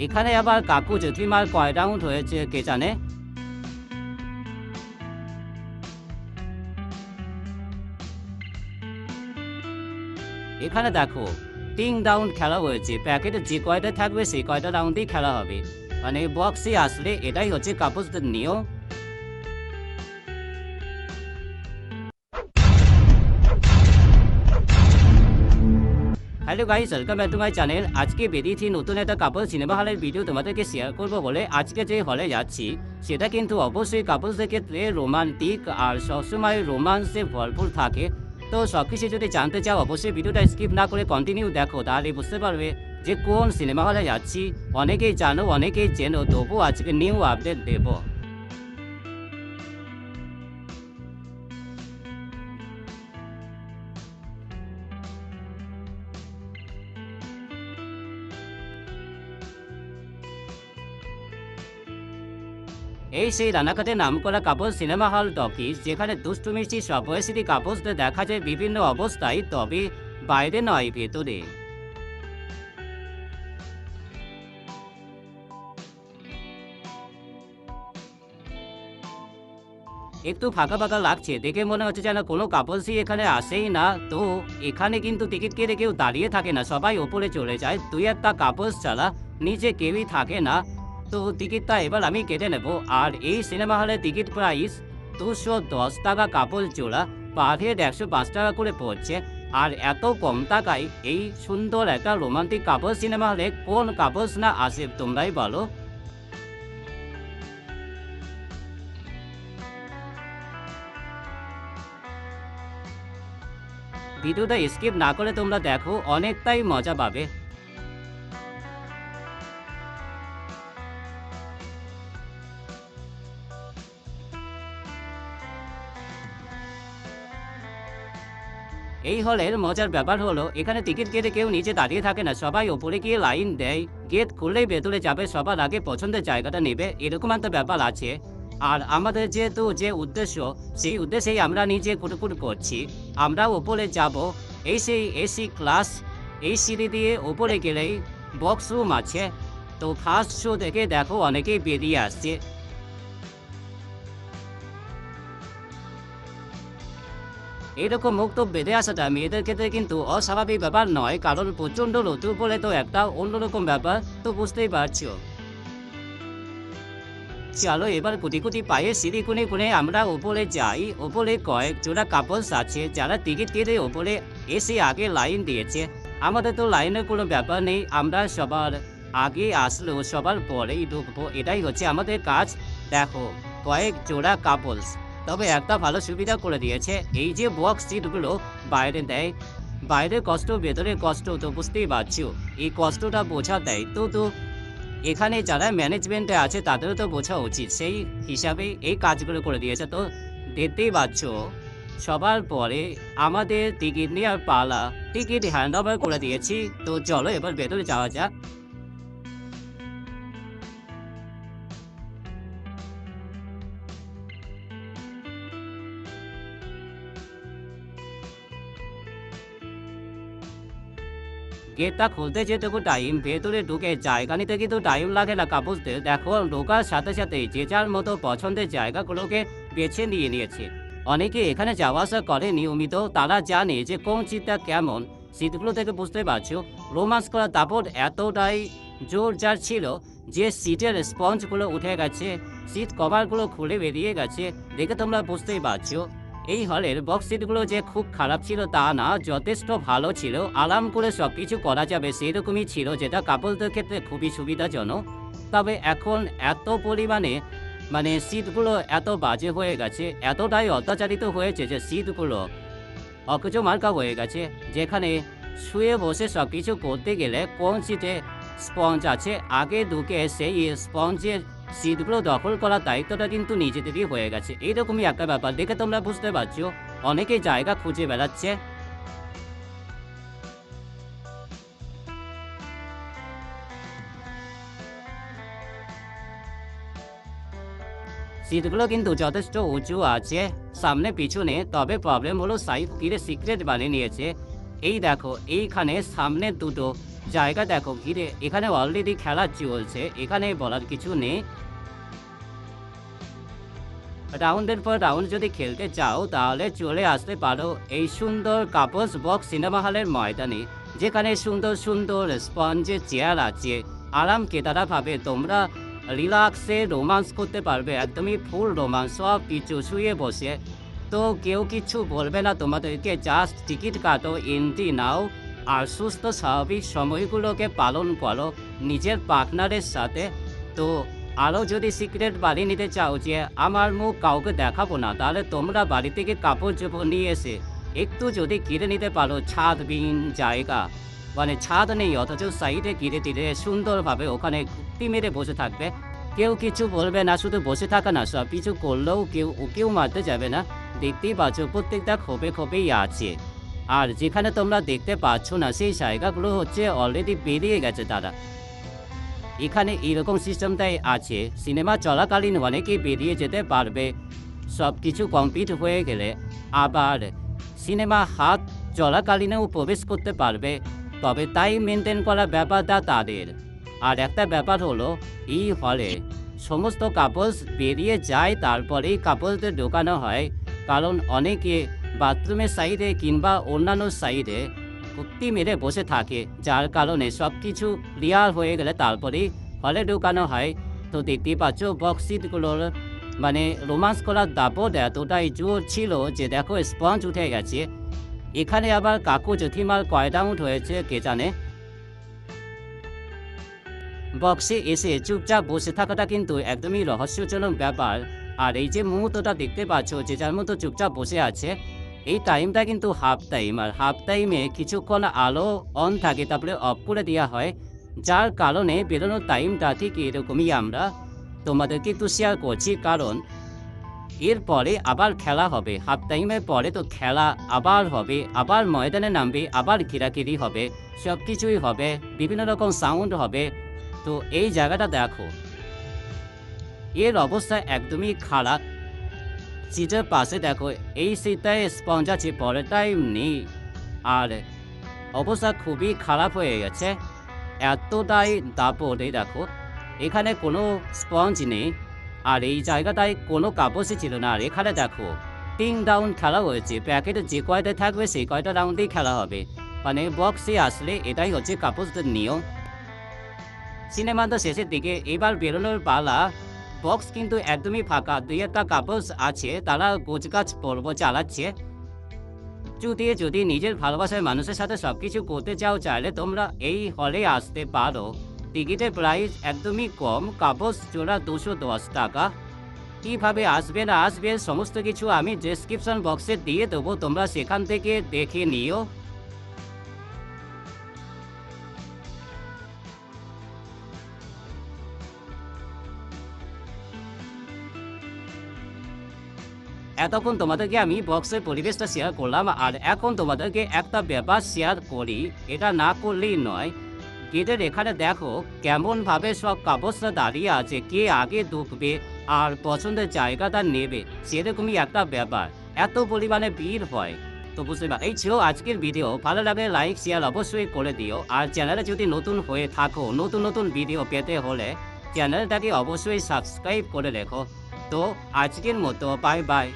এখানে আবার কাকু জেঠিমার কয় রাউন্ড হয়েছে কে জানে। এখানে দেখো 3 রাউন্ড খেলা হয়েছে, প্যাকেটে যে কয়টা থাকবে সেই কয়টা রাউন্ডেই খেলা হবে, মানে বক্সে আসলে এটাই হচ্ছে কাপলসদের নিয়ম। Hello guys, welcome back to my channel. আজকে বেরিয়েছি নতুন একটা কাপল সিনেমা হলের ভিডিও তোমাদেরকে শেয়ার করবো বলে। আজকে যে হলে যাচ্ছি সেটা কিন্তু অবশ্যই কাপলসদের ক্ষেত্রে রোমান্টিক আর সবসময় রোমান্সে ভরপুর থাকে। তো সব কিছু যদি জানতে চাও অবশ্যই ভিডিওটা স্কিপ না করে কন্টিনিউ দেখো, তাহলে বুঝতে পারবে যে কোন সিনেমা হলে যাচ্ছি। অনেকেই জানো অনেকেই চেনো, তবু আজকে নিউ আপডেট দেবো। এই সেই রানাঘাটে নামকরা কাপল সিনেমা হল টকিজ, যেখানে দুষ্টু মিষ্টি সব বয়সী কাপলসদের দেখা যায় বিভিন্ন অবস্থায়, তবে বাইরে নয়, ভেতরে। একটু ফাঁকা ফাঁকা লাগছে, দেখে মনে হচ্ছে যেন কোনো কাপলসই এখানে আসেই না। তো এখানে কিন্তু টিকিট কেটে কেউ দাঁড়িয়ে থাকে না, সবাই ওপরে চলে যায়, দুই একটা কাপলস ছাড়া নিচে কেউই থাকে না। তো টিকিটটা এবার আমি কেটে নেব। আর এই সিনেমা হলের টিকিট প্রাইস 210 টাকা কাপল জোড়া, পার হেড 105 টাকা করে পড়ছে। আর এত কম টাকায় এই সুন্দর একটা রোমান্টিক কাপল সিনেমা হলে কোন কাপলস না আসে তোমরাই বলো। ভিডিওটা স্কিপ না করে তোমরা দেখো, অনেকটাই মজা পাবে। এই হলের মজার ব্যাপার হলো এখানে টিকিট কেটে কেউ নিচে দাঁড়িয়ে থাকে না, সবাই ওপরে গিয়ে লাইন দেয়। গেট খুললেই ভেতরে যাবে, সবার আগে পছন্দের জায়গাটা নেবে, এরকম একটা ব্যাপার আছে। আর আমাদের যেহেতু যে উদ্দেশ্য, সেই উদ্দেশ্যেই আমরা নিজে কুটুকুটু করছি। আমরা ওপরে যাব, এই সেই এসি ক্লাস। এই সিঁড়ি দিয়ে ওপরে গেলেই বক্স রুম আছে। তো ফার্স্ট শো দেখে দেখো অনেকেই বেরিয়ে আসছে। এরকম মুক্ত বেঁধে আসাটা মেয়েদের ক্ষেত্রে কিন্তু অস্বাভাবিক ব্যাপার নয়, কারণ প্রচণ্ড রোদ বলে তো একটা অন্যরকম ব্যাপার, তো বুঝতেই পারছো। চলো এবার কুটি কুটি পায়ে সিঁড়ি কুনে কুনে আমরা ওপরে যাই। ওপরে কয়েক জোড়া কাপলস আছে যারা টিকিট কেটে ওপরে এসে আগে লাইন দিয়েছে। আমাদের তো লাইনের কোনো ব্যাপার নেই, আমরা সবার আগে আসলেও সবার পরেই ঢুকবো, এটাই হচ্ছে আমাদের কাজ। দেখো কয়েক জোড়া কাপলস, তবে একটা ভালো সুবিধা করে দিয়েছে, এই যে বক্স সিটগুলো বাইরে দেয়। বাইরের কষ্ট ভেতরের কষ্ট তো বুঝতেই পারছো, এই কষ্টটা বোঝা দেয় তো এখানে যারা ম্যানেজমেন্টে আছে তাদেরও তো বোঝা উচিত, সেই হিসাবে এই কাজগুলো করে দিয়েছে। তো দেখতেই পাচ্ছ সবার পরে আমাদের টিকিট নেওয়ার পালা, টিকিট হ্যান্ড ওভার করে দিয়েছি। তো চলো এবার ভেতরে যাওয়া যাক। গেটটা খুলতে যেটুকু টাইম, ভেতরে ঢুকে জায়গা নিতে কিন্তু টাইম লাগে না কাপড়দের। দেখো ঢোকার সাথে সাথে যে যার মতো পছন্দের জায়গাগুলোকে বেছে নিয়ে নিয়েছে। অনেকে এখানে যাওয়া আসা করে নিয়মিত, তারা জানে যে কোন সিটটা কেমন। সিটগুলো থেকে বুঝতে পারছো রোমান্স করা দাপট এতটাই জোর যার ছিল যে সিটের স্পঞ্জগুলো উঠে গেছে, সিট কভারগুলো খুলে বেরিয়ে গেছে, দেখে তোমরা বুঝতেই পারছো। এই হলের বক্স সিটগুলো যে খুব খারাপ ছিল তা না, যথেষ্ট ভালো ছিল, আরাম করে সব কিছু করা যাবে সেরকমই ছিল, যেটা কাপলদের ক্ষেত্রে খুবই সুবিধাজনক। তবে এখন এত পরিমাণে মানে সিটগুলো এত বাজে হয়ে গেছে, এতটাই অত্যাচারিত হয়েছে যে সিটগুলো অকেজো মার্কা হয়ে গেছে, যেখানে শুয়ে বসে সব কিছু করতে গেলে কোন সিটে স্পঞ্জ আছে আগে ঢুকে সেই স্পঞ্জের সিটগুলো দখল করার দায়িত্বটা কিন্তু নিজেদেরই হয়ে গেছে। এইরকমই একটা ব্যাপার দেখে তোমরা বুঝতে পারছো, অনেকেই জায়গা খুঁজে বেড়াচ্ছে। সিটগুলো কিন্তু যথেষ্ট উঁচু আছে সামনে পিছনে, তবে প্রবলেম হলো সাইড তীরে সিক্রেট বানিয়ে নিয়েছে। এই দেখো এইখানে সামনে দুটো জায়গা দেখো ঘিরে, এখানে অলরেডি খেলা চলছে, এখানে বলার কিছু নেই। রাউন্ডের পর রাউন্ড যদি খেলতে চাও তাহলে চলে আসতে পারো এই সুন্দর কাপলস বক্স সিনেমা হলের ময়দানে, যেখানে সুন্দর সুন্দর স্পঞ্জের চেয়ার আছে। আরাম কেদারাভাবে তোমরা রিল্যাক্সে রোমান্স করতে পারবে, একদমই ফুল রোমান্স, সব কিছু শুয়ে বসে। তো কেউ কিছু বলবে না তোমাদেরকে, জাস্ট টিকিট কাটো, এন্ট্রি নাও, আর সুস্থ স্বাভাবিক সময়গুলোকে পালন করো নিজের পার্টনারের সাথে। তো আরও যদি সিক্রেট বাড়ি নিতে চাও যে আমার মুখ কাউকে দেখাবো না, তাহলে তোমরা বাড়ি থেকে কাপড় চোপড় নিয়ে এসে একটু যদি কিনে নিতে পারো ছাদবিহীন জায়গা, মানে ছাদ নেই অথচ সাইডে ঘিরে তীরে সুন্দরভাবে ওখানে ঘুরতি মেরে বসে থাকবে, কেউ কিছু বলবে না। শুধু বসে থাকা না, সব কিছু করলেও কেউ মারতে যাবে না। দেখতেই পাচ্ছ প্রত্যেকটা খোপে খোপেই আছে। আর যেখানে তোমরা দেখতে পাচ্ছ না সেই জায়গাগুলো হচ্ছে অলরেডি বেরিয়ে গেছে তারা। এখানে এইরকম সিস্টেমটাই আছে, সিনেমা চলাকালীন অনেকেই বেরিয়ে যেতে পারবে সব কিছু কমপ্লিট হয়ে গেলে, আবার সিনেমা হাত চলাকালীনেও প্রবেশ করতে পারবে, তবে টাইম মেনটেন করার ব্যাপারটা তাদের। আর একটা ব্যাপার হলো এই হলে সমস্ত কাপলস বেরিয়ে যায়, তারপরেই কাপলসদের ঢোকানো হয়, কারণ অনেকে বাথরুমের সাইডে কিংবা অন্যান্য সাইডে কুত্তি মেরে বসে থাকে, যার কারণে সব কিছু ক্লিয়ার হয়ে গেলে তারপরেই হলে ঢোকানো হয়। তো দেখতেই পাচ্ছ বক্স সিটগুলোর মানে রোমান্স করার দাপট এতটাই জোর ছিল যে দেখো স্পঞ্জ উঠে গেছে। এখানে আবার কাকু জেঠিমার কয় রাউন্ড হয়েছে কে জানে। বক্সে এসে চুপচাপ বসে থাকাটা কিন্তু একদমই রহস্যজনক ব্যাপার। আর এই যে মুহূর্তটা দেখতে পাচ্ছ যে যার মতো চুপচাপ বসে আছে, এই টাইমটা কিন্তু হাফ টাইম, আর হাফ টাইমে কিছুক্ষণ আলো অন থাকে তারপরে অফ করে দেওয়া হয়, যার কারণে বেরোনোর টাইমটা ঠিক এরকমই আমরা তোমাদেরকে একটু শেয়ার করছি। কারণ এরপরে আবার খেলা হবে, হাফ টাইমের পরে তো খেলা আবার হবে, আবার ময়দানে নামবে, আবার ঘেরাঘেরি হবে, সব কিছুই হবে, বিভিন্ন রকম সাউন্ড হবে। তো এই জায়গাটা দেখো, এর অবস্থা একদমই খারাপ। সিটের পাশে দেখো এই সিটটায় স্পঞ্জ আছে, পরেরটাই নেই, আর অবস্থা খুবই খারাপ হয়ে গেছে, এতটাই দাপট। এই দেখো এখানে কোনো স্পঞ্জ নেই, আর এই জায়গাটায় কোনো কাপড়ই ছিল না। আর এখানে দেখো 3 রাউন্ড খেলা হয়েছে, প্যাকেটে যে কয়টা থাকবে সেই কয়টা রাউন্ডেই খেলা হবে, মানে বক্সে আসলে এটাই হচ্ছে কাপড়দের নিয়ম। সিনেমাটা শেষের দিকে, এবার বেরোনোর পালা। বক্স কিন্তু একদমই ফাঁকা, 2-একটা কাপলস আছে, তারা গোছগাছ পর্ব চালাচ্ছে। যদি নিজের ভালোবাসার মানুষের সাথে সবকিছু করতে চাও, চাইলে তোমরা এই হলে আসতে পারো। টিকিটের প্রাইস একদমই কম, কাপলস জোড়া 210 টাকা। কীভাবে আসবে না আসবে সমস্ত কিছু আমি ডেসক্রিপশন বক্সে দিয়ে দেবো, তোমরা সেখান থেকে দেখে নিও। এতক্ষণ তোমাদেরকে আমি বক্সের পরিবেশটা শেয়ার করলাম, আর এখন তোমাদেরকে একটা ব্যাপার শেয়ার করি, এটা না করলেই নয়। গেটের এখানে দেখো কেমনভাবে সব কাপড়রা দাঁড়িয়ে আছে, কে আগে ঢুকবে আর পছন্দের জায়গাটা নেবে, সেরকমই একটা ব্যাপার, এত পরিমাণে ভিড় হয়। তো বুঝতে পার, এই ছিল আজকের ভিডিও। ভালো লাগলে লাইক শেয়ার অবশ্যই করে দিও, আর চ্যানেলে যদি নতুন হয়ে থাকো, নতুন নতুন ভিডিও পেতে হলে চ্যানেলটাকে অবশ্যই সাবস্ক্রাইব করে রেখো। তো আজকের মতো বাই বাই।